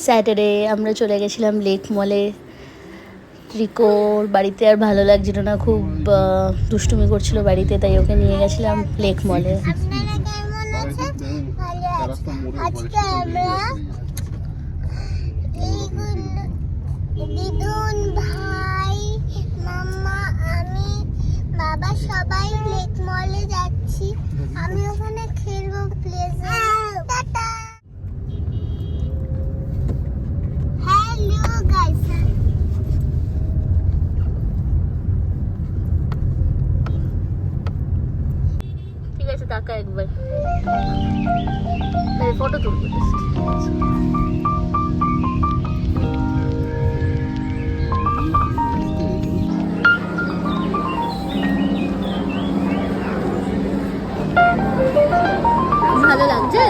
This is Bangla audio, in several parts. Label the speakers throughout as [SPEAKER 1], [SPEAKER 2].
[SPEAKER 1] স্যাটারডে আমরা চলে গেছিলাম লেক মলে। রিকোর বাড়িতে আর ভালো লাগছিল না, খুব দুষ্টুমি করছিল বাড়িতে, তাই ওকে নিয়ে গেছিলাম লেক মলে।
[SPEAKER 2] আজকে আমরা দিদুন, ভাই, মাম্মা, আমি, বাবা সবাই লেক মলে যাচ্ছি। আমি ওখানে খেলবো প্লেজার। টাটা। Hello guys.
[SPEAKER 1] ঠিক আছে, টাকা একবার ফটো তুলবো। ভালো লাগছে।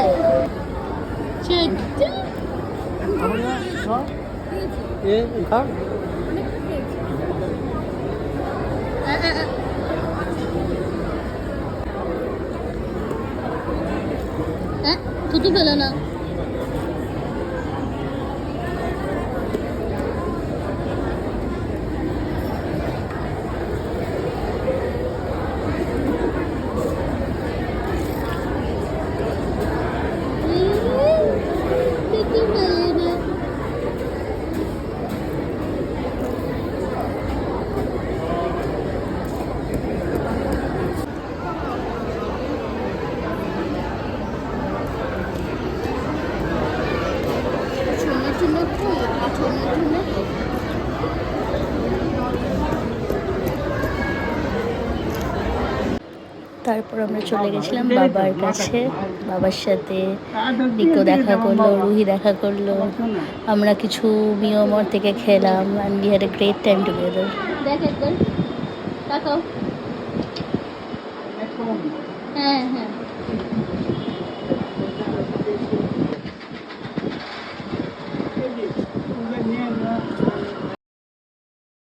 [SPEAKER 1] থুতু ফেলো না। তারপর আমরা চলে গেছিলাম বাবার কাছে। বাবার সাথে রিকো দেখা করলো, রুহি দেখা করলো। আমরা কিছু মিয়ানমার থেকে খেলাম and we had a great time together. দেখ একবার তাকাও। হ্যাঁ হ্যাঁ।